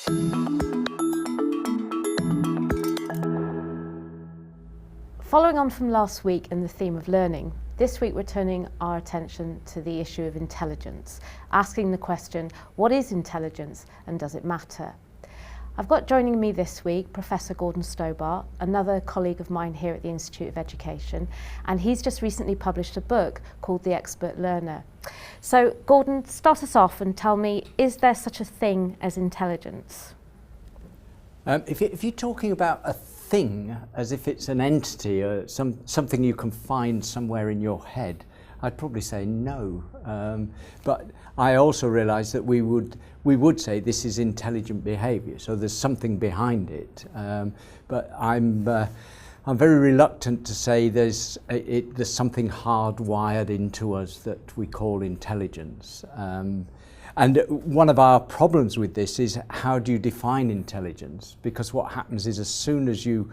Following on from last week and the theme of learning, this week we're turning our attention to the issue of intelligence, asking the question, what is intelligence and does it matter? I've got joining me this week Professor Gordon Stobart, another colleague of mine here at the Institute of Education, and he's just recently published a book called The Expert Learner. So Gordon, start us off and tell me, is there such a thing as intelligence? If you're talking about a thing as if it's an entity or something you can find somewhere in your head, I'd probably say no. But I also realise that we would say this is intelligent behaviour, so there's something behind it. But I'm very reluctant to say there's something hardwired into us that we call intelligence. And one of our problems with this is, how do you define intelligence? Because what happens is, as soon as you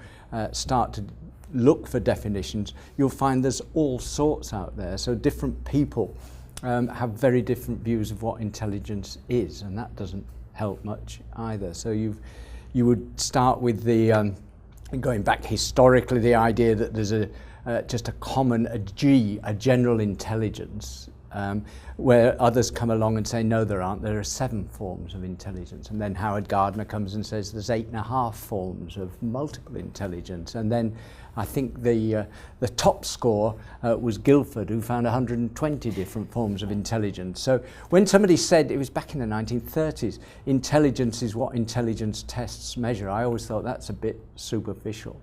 start to look for definitions, you'll find there's all sorts out there. So different people have very different views of what intelligence is, and that doesn't help much either. So you would start with the, going back historically, the idea that there's just a common, a general intelligence. Where others come along and say, no, there aren't. There are 7 forms of intelligence. And then Howard Gardner comes and says there's 8.5 forms of multiple intelligence. And then I think the top score was Guilford, who found 120 different forms of intelligence. So when somebody said, it was back in the 1930s, intelligence is what intelligence tests measure, I always thought that's a bit superficial.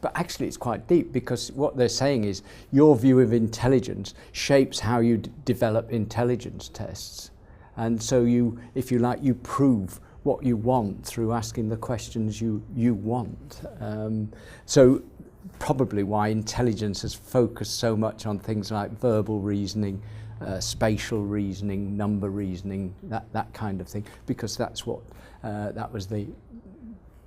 But actually it's quite deep, because what they're saying is your view of intelligence shapes how you develop intelligence tests. And so you, if you like, you prove what you want through asking the questions you want. So probably why intelligence has focused so much on things like verbal reasoning, spatial reasoning, number reasoning, that kind of thing, because that's what, that was the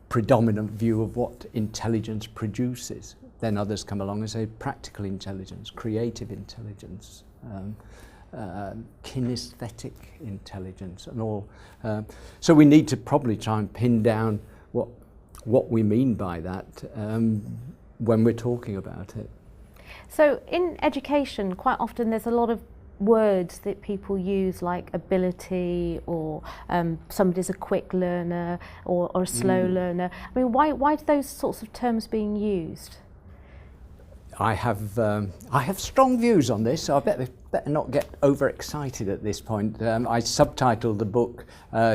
predominant view of what intelligence produces. Then others come along and say practical intelligence, creative intelligence, kinesthetic intelligence, and all. So we need to probably try and pin down what we mean by that when we're talking about it. So in education, quite often there's a lot of words that people use, like ability, or somebody's a quick learner or a slow learner. I mean, why are those sorts of terms being used? I have strong views on this, so I better not get overexcited at this point. I subtitled the book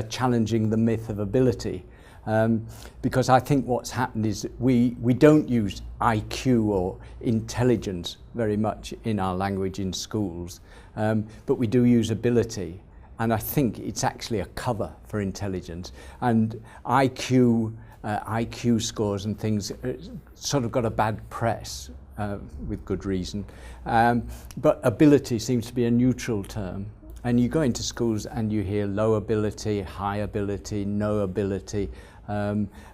Challenging the Myth of Ability, because I think what's happened is we don't use IQ or intelligence very much in our language in schools, but we do use ability, and I think it's actually a cover for intelligence. And IQ scores and things sort of got a bad press, with good reason, but ability seems to be a neutral term. And you go into schools and you hear low ability, high ability, no ability,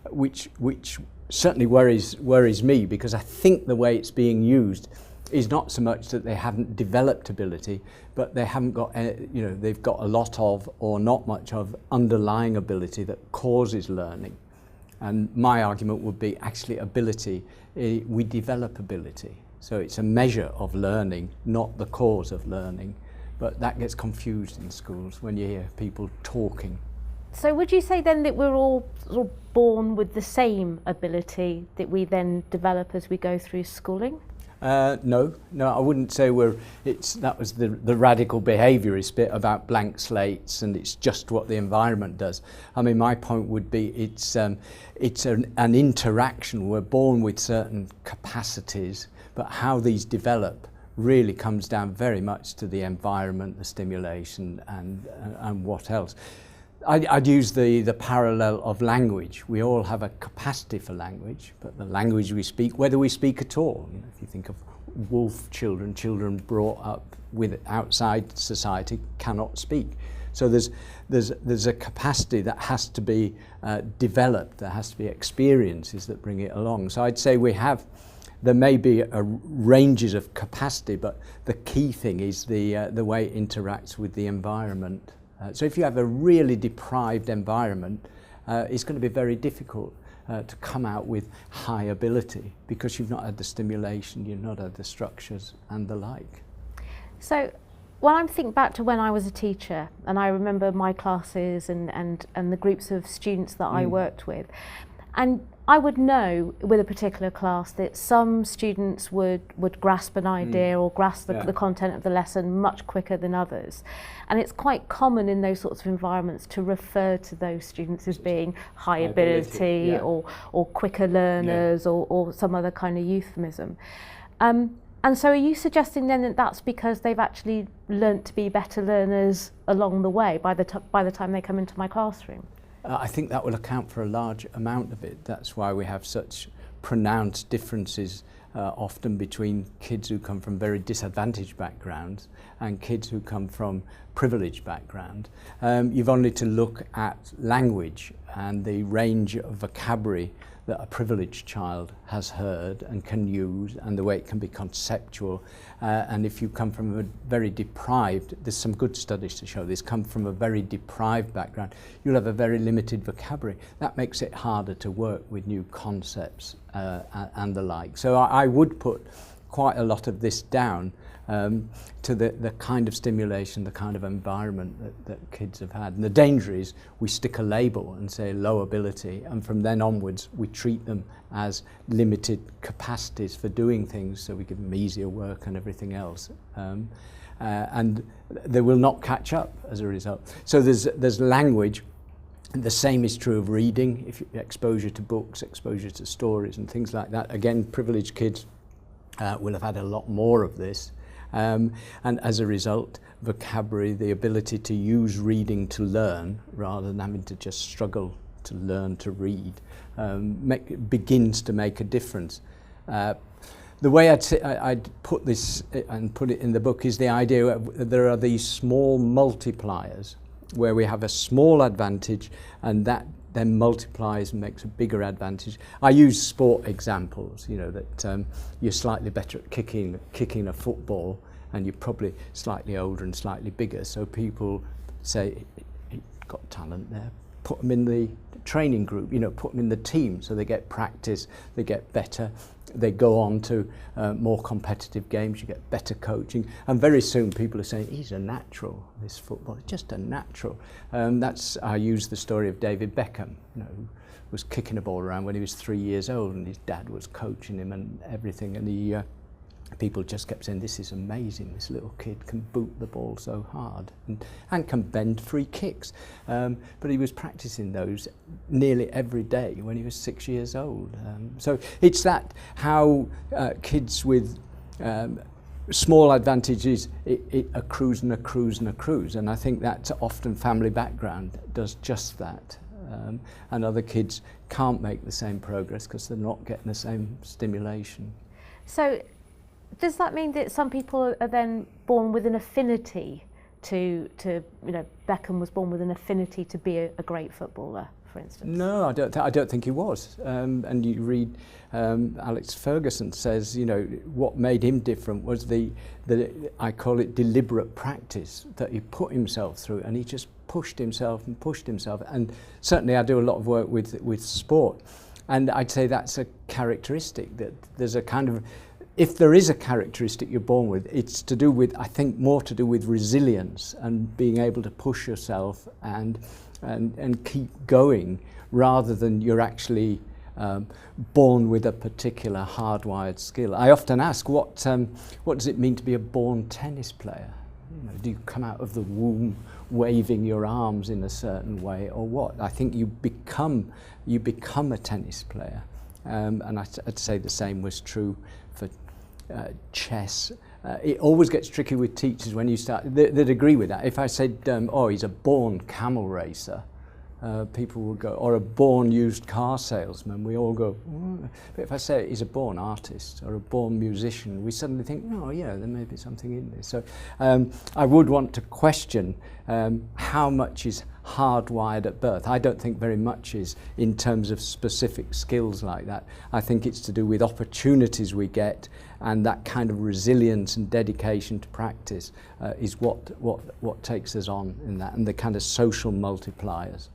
which certainly worries me, because I think the way it's being used is not so much that they haven't developed ability, but they haven't got, they've got a lot of, or not much of, underlying ability that causes learning. And my argument would be, actually ability, we develop ability. So it's a measure of learning, not the cause of learning. But that gets confused in schools when you hear people talking. So would you say then that we're all sort of born with the same ability that we then develop as we go through schooling? No, I wouldn't say that was the radical behaviourist bit about blank slates and it's just what the environment does. I mean, my point would be it's an interaction. We're born with certain capacities, but how these develop really comes down very much to the environment, the stimulation, and what else. I'd use the parallel of language. We all have a capacity for language, but the language we speak, whether we speak at all, if you think of wolf children brought up with outside society cannot speak. So there's a capacity that has to be developed. There has to be experiences that bring it along. So I'd say there may be ranges of capacity, but the key thing is the way it interacts with the environment. So if you have a really deprived environment, it's going to be very difficult to come out with high ability because you've not had the stimulation, you've not had the structures and the like. So when I think back to when I was a teacher, and I remember my classes and the groups of students that I worked with, and I would know with a particular class that some students would grasp an idea or grasp the content of the lesson much quicker than others. And it's quite common in those sorts of environments to refer to those students as being high ability or quicker learners or some other kind of euphemism. And so are you suggesting then that that's because they've actually learnt to be better learners along the way by the time they come into my classroom? I think that will account for a large amount of it. That's why we have such pronounced differences often between kids who come from very disadvantaged backgrounds and kids who come from privileged background. You've only to look at language and the range of vocabulary that a privileged child has heard and can use, and the way it can be conceptual. And if you come from a very deprived, there's some good studies to show this, come from a very deprived background, you'll have a very limited vocabulary. That makes it harder to work with new concepts and the like. So I would put quite a lot of this down to the kind of stimulation, the kind of environment that kids have had. And the danger is we stick a label and say low ability, and from then onwards we treat them as limited capacities for doing things, so we give them easier work and everything else. And they will not catch up as a result. So there's language. The same is true of reading. If exposure to books, exposure to stories and things like that. Again, privileged kids will have had a lot more of this. And as a result, vocabulary, the ability to use reading to learn rather than having to just struggle to learn to read, begins to make a difference. The way I'd put this and put it in the book is the idea of there are these small multipliers where we have a small advantage and that then multiplies and makes a bigger advantage. I use sport examples, you know, that you're slightly better at kicking a football and you're probably slightly older and slightly bigger. So people say, he's got talent there, put them in the training group, you know, put them in the team so they get practice, they get better. They go on to more competitive games, you get better coaching, and very soon people are saying, he's a natural, this footballer, just a natural. I use the story of David Beckham, you know, who was kicking a ball around when he was 3 years old and his dad was coaching him and everything, and people just kept saying, this is amazing, this little kid can boot the ball so hard and can bend free kicks. But he was practicing those nearly every day when he was 6 years old. So it's that how kids with small advantages, it accrues and accrues and accrues. And I think that often family background does just that. And other kids can't make the same progress because they're not getting the same stimulation. So does that mean that some people are then born with an affinity to you know, Beckham was born with an affinity to be a great footballer, for instance? No, I don't think he was. And you read Alex Ferguson says, you know, what made him different was the I call it deliberate practice that he put himself through, and he just pushed himself and pushed himself. And certainly I do a lot of work with sport, and I'd say that's a characteristic, that there's a kind of, if there is a characteristic you're born with, it's to do with, I think, more to do with resilience and being able to push yourself and keep going, rather than you're actually born with a particular hardwired skill. I often ask, what does it mean to be a born tennis player? You know, do you come out of the womb waving your arms in a certain way, or what? I think you become a tennis player, and I'd say the same was true for chess. It always gets tricky with teachers when you start, they'd agree with that. If I said, oh, he's a born camel racer, people would go, or a born used car salesman, we all go, but if I say he's a born artist or a born musician, we suddenly think, oh yeah, there may be something in this. So I would want to question how much is hardwired at birth. I don't think very much is in terms of specific skills like that. I think it's to do with opportunities we get, and that kind of resilience and dedication to practice is what takes us on in that, and the kind of social multipliers.